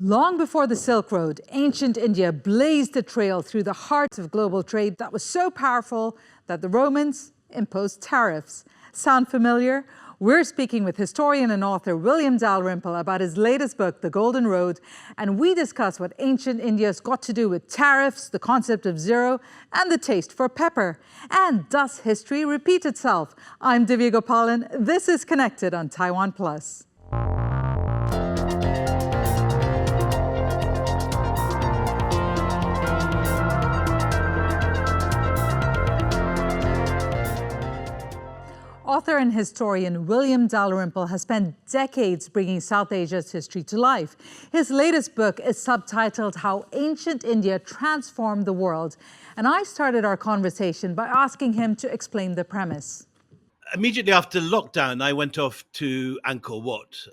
Long before the Silk Road, ancient India blazed a trail through the heart of global trade that was so powerful that the Romans imposed tariffs. Sound familiar? We're speaking with historian and author William Dalrymple about his latest book, The Golden Road, and we discuss what ancient India's got to do with tariffs, the concept of zero, and the taste for pepper. And does history repeat itself? I'm Divya Gopalan. This is Connected on Taiwan Plus. Author and historian William Dalrymple has spent decades bringing South Asia's history to life. His latest book is subtitled How Ancient India Transformed the World. And I started our conversation by asking him to explain the premise. Immediately after lockdown, I went off to Angkor Wat,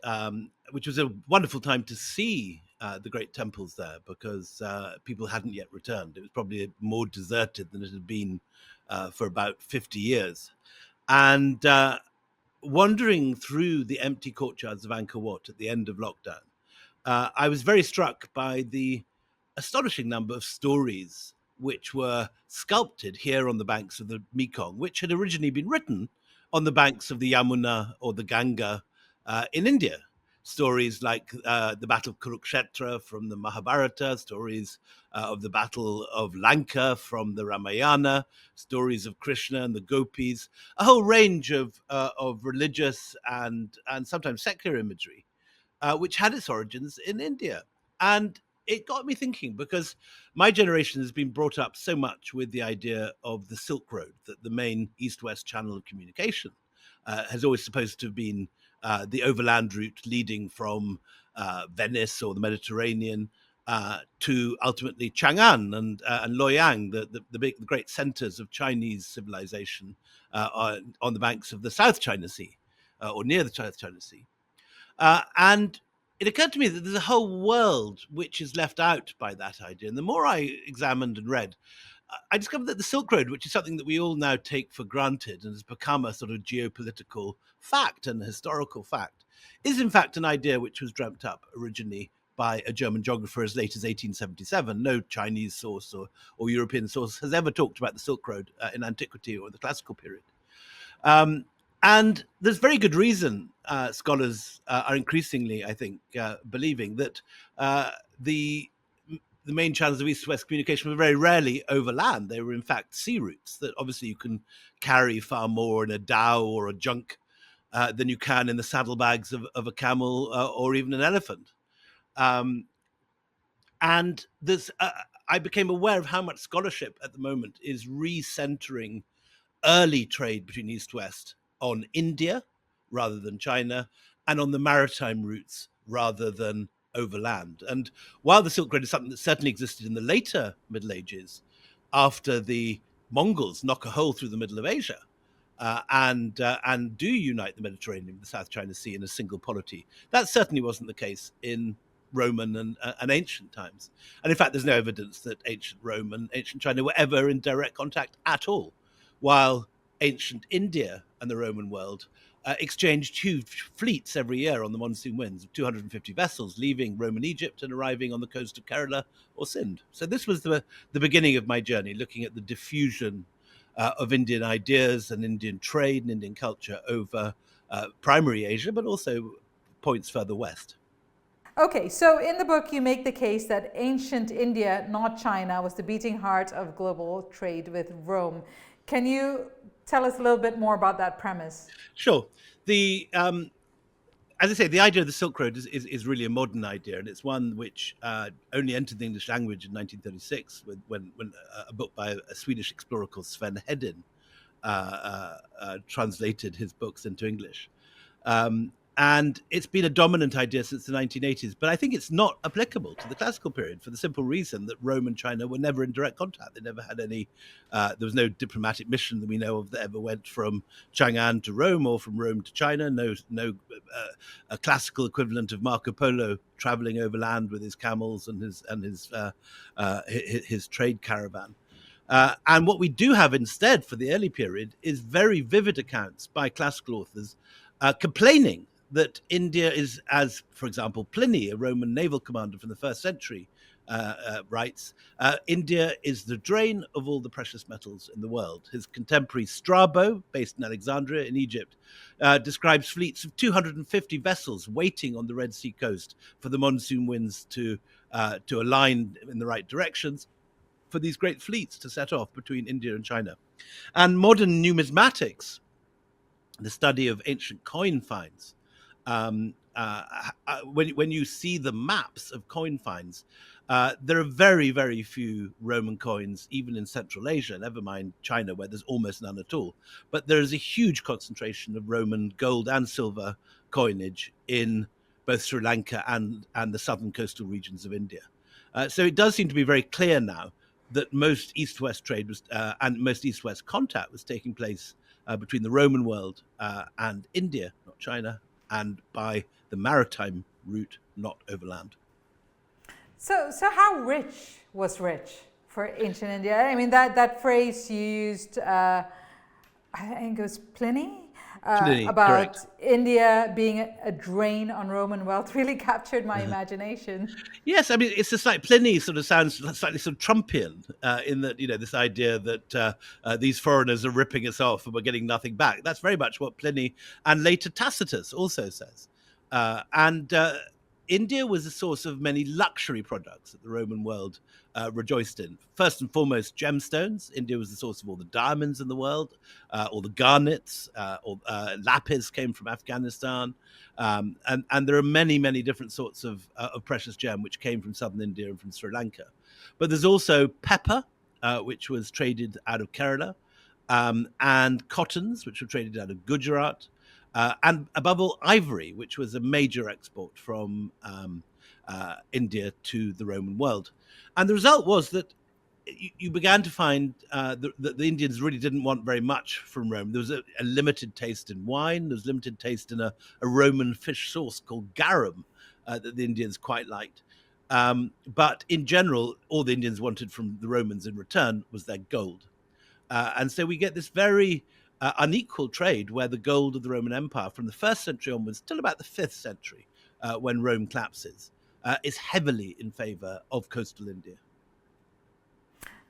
which was a wonderful time to see the great temples there because people hadn't yet returned. It was probably more deserted than it had been for about 50 years. And wandering through the empty courtyards of Angkor Wat at the end of lockdown, I was very struck by the astonishing number of stories which were sculpted here on the banks of the Mekong, which had originally been written on the banks of the Yamuna or the Ganga in India. Stories like the Battle of Kurukshetra from the Mahabharata, stories of the Battle of Lanka from the Ramayana, stories of Krishna and the Gopis, a whole range of religious and sometimes secular imagery, which had its origins in India. And it got me thinking because my generation has been brought up so much with the idea of the Silk Road, that the main east-west channel of communication has always supposed to have been the overland route leading from Venice or the Mediterranean to ultimately Chang'an and Loyang, the great centers of Chinese civilization on the banks of the South China Sea or near the South China Sea. And it occurred to me that there's a whole world which is left out by that idea. And the more I examined and read, I discovered that the Silk Road, which is something that we all now take for granted and has become a sort of geopolitical fact and a historical fact, is in fact an idea which was dreamt up originally by a German geographer as late as 1877. No Chinese source or European source has ever talked about the Silk Road in antiquity or the classical period. And there's very good reason scholars are increasingly, I think, believing that the main channels of east-west communication were very rarely overland. They were, in fact, sea routes that obviously you can carry far more in a dhow or a junk than you can in the saddlebags of a camel or even an elephant. And there's, I became aware of how much scholarship at the moment is recentering early trade between east-west on India rather than China and on the maritime routes rather than overland. And while the Silk Road is something that certainly existed in the later Middle Ages, after the Mongols knock a hole through the middle of Asia and do unite the Mediterranean with the South China Sea in a single polity, that certainly wasn't the case in Roman and ancient times. And in fact, there's no evidence that ancient Rome and ancient China were ever in direct contact at all, while ancient India and the Roman world exchanged huge fleets every year on the monsoon winds of 250 vessels leaving Roman Egypt and arriving on the coast of Kerala or Sindh. So this was the beginning of my journey, looking at the diffusion of Indian ideas and Indian trade and Indian culture over primary Asia, but also points further west. Okay, so in the book, you make the case that ancient India, not China, was the beating heart of global trade with Rome. Can you tell us a little bit more about that premise? Sure. As I say, the idea of the Silk Road is really a modern idea, and it's one which only entered the English language in 1936 when a book by a Swedish explorer called Sven Hedin translated his books into English. And it's been a dominant idea since the 1980s, but I think it's not applicable to the classical period for the simple reason that Rome and China were never in direct contact. They never had any, there was no diplomatic mission that we know of that ever went from Chang'an to Rome or from Rome to China. No a classical equivalent of Marco Polo traveling overland with his camels and his trade caravan. And what we do have instead for the early period is very vivid accounts by classical authors complaining that India is, as for example, Pliny, a Roman naval commander from the first century, writes, India is the drain of all the precious metals in the world. His contemporary Strabo, based in Alexandria in Egypt, describes fleets of 250 vessels waiting on the Red Sea coast for the monsoon winds to align in the right directions, for these great fleets to set off between India and China. And modern numismatics, the study of ancient coin finds, when you see the maps of coin finds, there are very, very few Roman coins, even in Central Asia, never mind China, where there's almost none at all. But there is a huge concentration of Roman gold and silver coinage in both Sri Lanka and the southern coastal regions of India. So it does seem to be very clear now that most east-west trade was and most east-west contact was taking place between the Roman world and India, not China, and by the maritime route, not overland. So how rich was rich for ancient India? I mean, that phrase you used, I think it was Pliny, about correct. India being a drain on Roman wealth really captured my imagination. Yes, I mean it's just like Pliny sort of sounds slightly sort of Trumpian in that this idea that these foreigners are ripping us off and we're getting nothing back. That's very much what Pliny and later Tacitus also says. And India was a source of many luxury products that the Roman world rejoiced in. First and foremost, gemstones. India was the source of all the diamonds in the world, all the garnets, or lapis came from Afghanistan. And there are many, many different sorts of precious gem which came from southern India and from Sri Lanka. But there's also pepper, which was traded out of Kerala, and cottons, which were traded out of Gujarat, and above all, ivory, which was a major export from India to the Roman world. And the result was that you began to find that the Indians really didn't want very much from Rome. There was a limited taste in wine. There was limited taste in a Roman fish sauce called garum that the Indians quite liked. But in general, all the Indians wanted from the Romans in return was their gold. And so we get this very unequal trade where the gold of the Roman Empire from the first century onwards till about the 5th century, when Rome collapses, is heavily in favor of coastal India.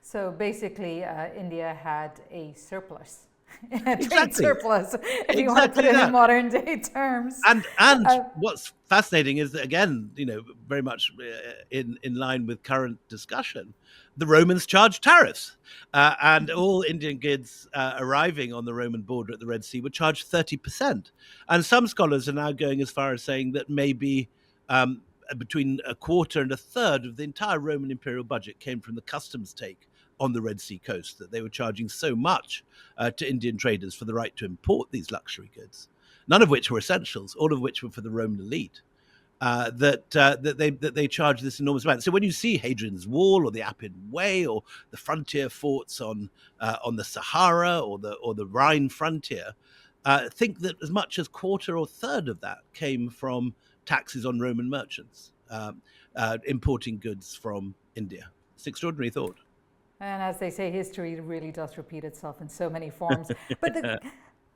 So basically, India had a surplus, a trade Exactly. surplus, if you want to put it in modern day terms. And what's fascinating is that, again, very much in line with current discussion, the Romans charged tariffs, and all Indian goods arriving on the Roman border at the Red Sea were charged 30%. And some scholars are now going as far as saying that maybe between a quarter and a third of the entire Roman imperial budget came from the customs take on the Red Sea coast, that they were charging so much to Indian traders for the right to import these luxury goods, none of which were essentials, all of which were for the Roman elite, that they charged this enormous amount. So when you see Hadrian's Wall or the Appian Way or the frontier forts on the Sahara or the Rhine frontier, think that as much as quarter or third of that came from taxes on Roman merchants importing goods from India. It's an extraordinary thought. And as they say, history really does repeat itself in so many forms. But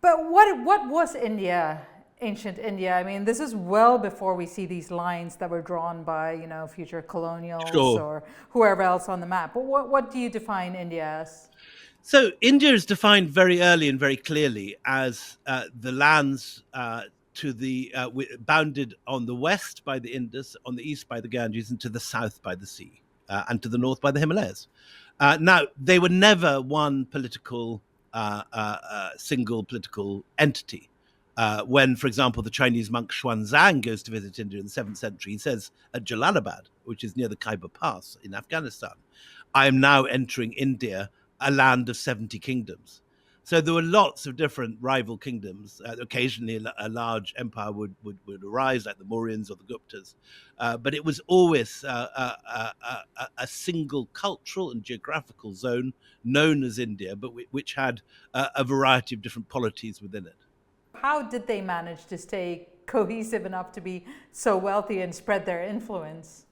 what was India, ancient India? I mean, this is well before we see these lines that were drawn by future colonials or whoever else on the map. But what do you define India as? So India is defined very early and very clearly as the lands to the bounded on the west by the Indus, on the east by the Ganges, and to the south by the sea, and to the north by the Himalayas. Now, they were never one political, single political entity. When, for example, the Chinese monk Xuanzang goes to visit India in the 7th century, he says at Jalalabad, which is near the Khyber Pass in Afghanistan, I am now entering India, a land of 70 kingdoms. So there were lots of different rival kingdoms. Occasionally, a large empire would arise, like the Mauryans or the Guptas. But it was always a single cultural and geographical zone known as India, but which had a variety of different polities within it. How did they manage to stay cohesive enough to be so wealthy and spread their influence?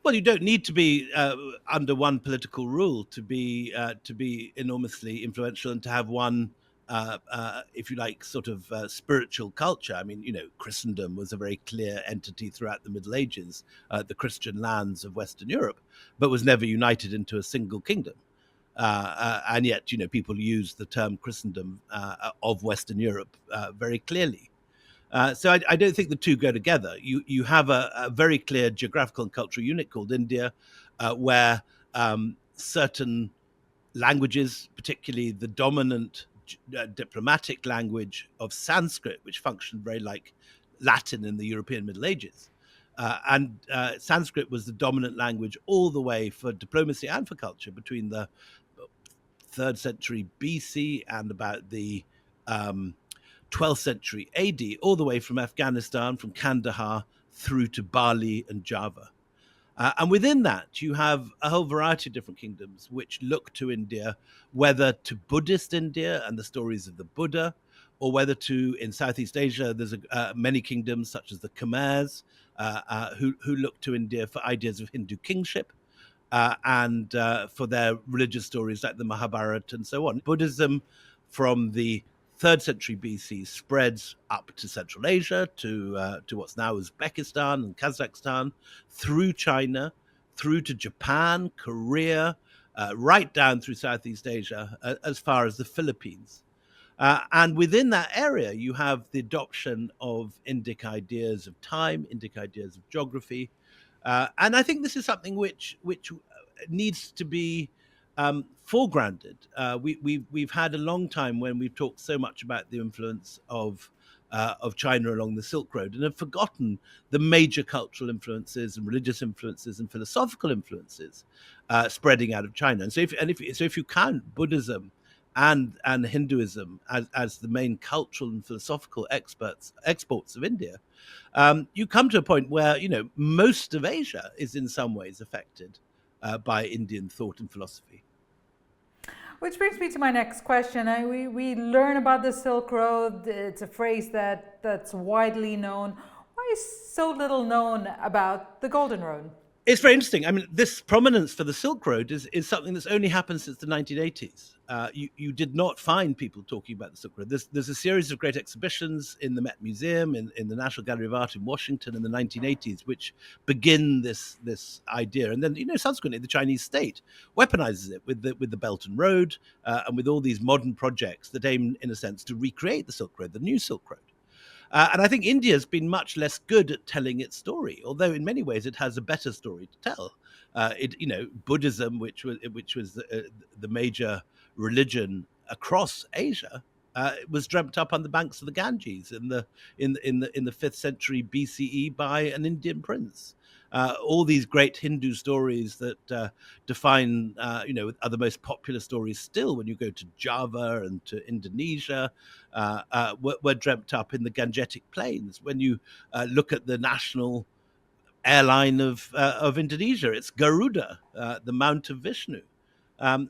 Well, you don't need to be under one political rule to be enormously influential and to have one if you like, sort of spiritual culture. I mean, Christendom was a very clear entity throughout the Middle Ages, the Christian lands of Western Europe, but was never united into a single kingdom. And yet, people use the term Christendom of Western Europe very clearly. So I don't think the two go together. You have a very clear geographical and cultural unit called India, where certain languages, particularly the dominant diplomatic language of Sanskrit, which functioned very like Latin in the European Middle Ages. And Sanskrit was the dominant language all the way for diplomacy and for culture between the 3rd century BC and about the 12th century AD, all the way from Afghanistan, from Kandahar through to Bali and Java. And within that, you have a whole variety of different kingdoms which look to India, whether to Buddhist India and the stories of the Buddha, or whether to, in Southeast Asia, there's many kingdoms such as the Khmers, who look to India for ideas of Hindu kingship. And for their religious stories like the Mahabharata and so on. Buddhism from the 3rd century BC spreads up to Central Asia, to what's now Uzbekistan and Kazakhstan, through China, through to Japan, Korea, right down through Southeast Asia, as far as the Philippines. And within that area, you have the adoption of Indic ideas of time, Indic ideas of geography. And I think this is something which needs to be foregrounded. We've had a long time when we've talked so much about the influence of China along the Silk Road, and have forgotten the major cultural influences and religious influences and philosophical influences spreading out of China. And so, if you count Buddhism and Hinduism as the main cultural and philosophical exports of India, you come to a point where most of Asia is in some ways affected by Indian thought and philosophy. Which brings me to my next question. We learn about the Silk Road. It's a phrase that's widely known. Why is so little known about the Golden Road? It's very interesting. I mean, this prominence for the Silk Road is something that's only happened since the 1980s. You did not find people talking about the Silk Road. There's a series of great exhibitions in the Met Museum, in the National Gallery of Art in Washington in the 1980s, which begin this idea. And then, subsequently, the Chinese state weaponizes it with the Belt and Road and with all these modern projects that aim, in a sense, to recreate the Silk Road, the new Silk Road. And I think India's been much less good at telling its story, although in many ways it has a better story to tell. Buddhism, which was the major religion across Asia, was dreamt up on the banks of the Ganges in the 5th century BCE by an Indian prince. All these great Hindu stories that define, are the most popular stories still when you go to Java and to Indonesia, were dreamt up in the Gangetic Plains. When you look at the national airline of Indonesia, it's Garuda, the Mount of Vishnu.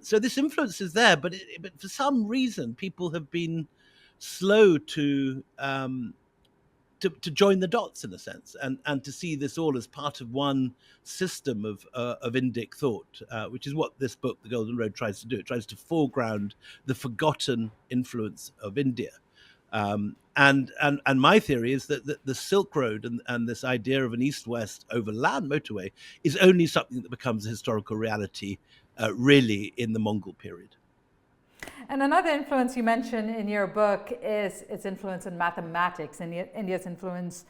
So this influence is there, but for some reason, people have been slow to join the dots, in a sense, and to see this all as part of one system of Indic thought, which is what this book, The Golden Road, tries to do. It tries to foreground the forgotten influence of India. And my theory is that the Silk Road and this idea of an east-west overland motorway is only something that becomes a historical reality, really, in the Mongol period. And another influence you mention in your book is its influence in mathematics. India's influence.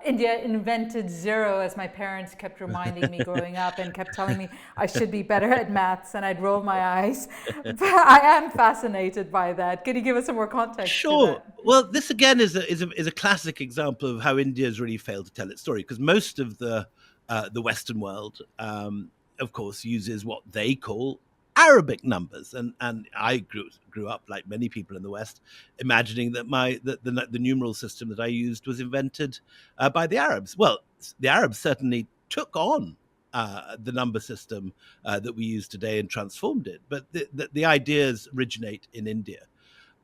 India invented zero, as my parents kept reminding me growing up, and kept telling me I should be better at maths, and I'd roll my eyes. But I am fascinated by that. Can you give us some more context? Sure. Well, this again is a classic example of how India has really failed to tell its story, because most of the Western world, of course, uses what they call Arabic numbers, and I grew up, like many people in the West, imagining that the numeral system that I used was invented by the Arabs. Well, the Arabs certainly took on the number system that we use today and transformed it, but the ideas originate in India.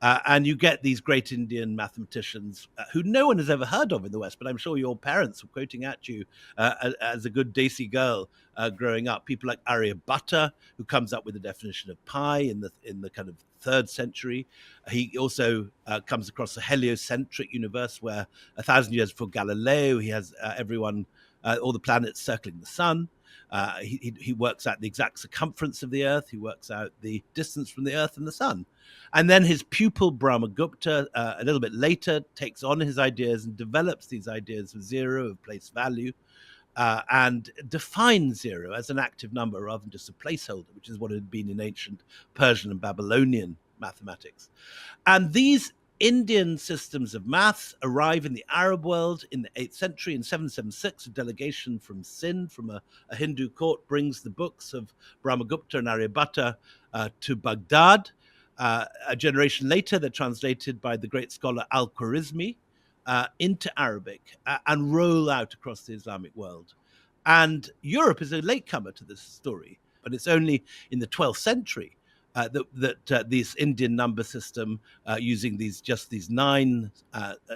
And you get these great Indian mathematicians who no one has ever heard of in the West, but I'm sure your parents were quoting at you as a good Desi girl growing up. People like Aryabhatta, who comes up with the definition of pi in the kind of 3rd century. He also comes across a heliocentric universe where 1,000 years before Galileo, he has all the planets circling the sun. He works out the exact circumference of the Earth. He works out the distance from the Earth and the sun. And then his pupil Brahmagupta, a little bit later, takes on his ideas and develops these ideas of zero, of place value, and defines zero as an active number rather than just a placeholder, which is what it had been in ancient Persian and Babylonian mathematics. And these Indian systems of maths arrive in the Arab world in the 8th century. In 776, a delegation from Sind, from a Hindu court, brings the books of Brahmagupta and Aryabhatta to Baghdad. A generation later, they're translated by the great scholar Al-Khwarizmi into Arabic and roll out across the Islamic world. And Europe is a latecomer to this story, but it's only in the 12th century that this Indian number system, using these 9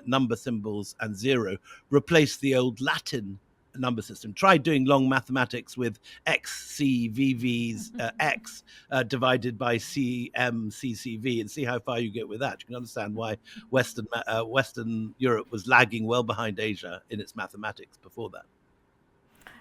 number symbols and 0, replaced the old Latin number system. Try doing long mathematics with x, c, v, v's, x divided by c, m, c, c, v, and see how far you get with that. You can understand why Western Europe was lagging well behind Asia in its mathematics before that.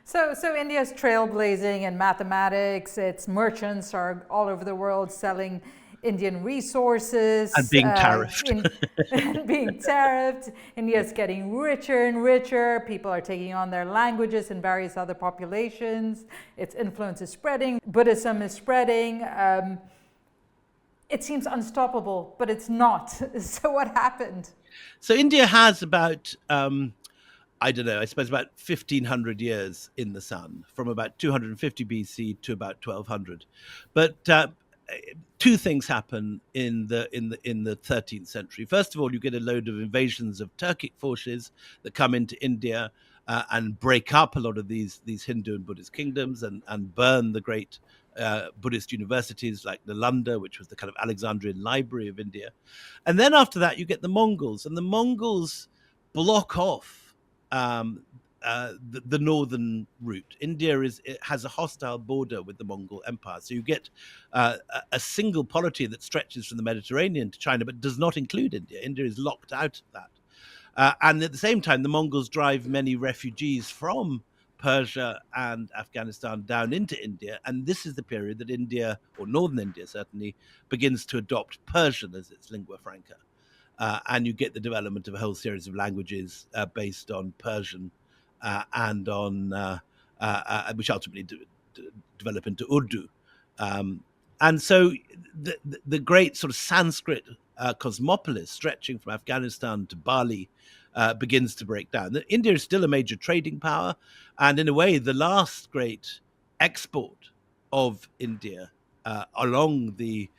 So India's trailblazing in mathematics. Its merchants are all over the world selling Indian resources. And being tariffed. Being tariffed. India's getting richer and richer. People are taking on their languages in various other populations. Its influence is spreading. Buddhism is spreading. It seems unstoppable, but it's not. So what happened? So India has about... I don't know, I suppose about 1,500 years in the sun, from about 250 BC to about 1,200. But 2 things happen in the 13th century. First of all, you get a load of invasions of Turkic forces that come into India and break up a lot of these Hindu and Buddhist kingdoms and burn the great Buddhist universities like Nalanda, which was the kind of Alexandrian library of India. And then after that, you get the Mongols, and the Mongols block off the northern route. India has a hostile border with the Mongol Empire. So you get a single polity that stretches from the Mediterranean to China, but does not include India. India is locked out of that. And at the same time, the Mongols drive many refugees from Persia and Afghanistan down into India. And this is the period that India, or northern India certainly, begins to adopt Persian as its lingua franca. And you get the development of a whole series of languages based on Persian and on which ultimately develop into Urdu. And so the great sort of Sanskrit cosmopolis stretching from Afghanistan to Bali begins to break down. India is still a major trading power, and in a way, the last great export of India along the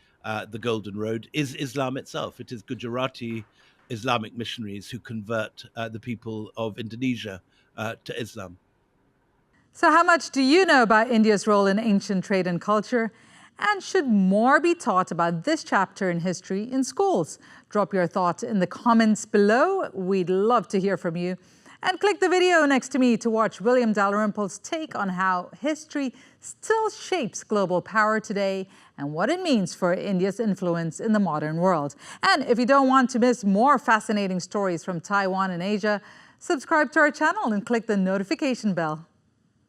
Golden Road is Islam itself. It is Gujarati Islamic missionaries who convert the people of Indonesia to Islam. So how much do you know about India's role in ancient trade and culture? And should more be taught about this chapter in history in schools? Drop your thoughts in the comments below. We'd love to hear from you. And click the video next to me to watch William Dalrymple's take on how history still shapes global power today and what it means for India's influence in the modern world. And if you don't want to miss more fascinating stories from Taiwan and Asia, subscribe to our channel and click the notification bell.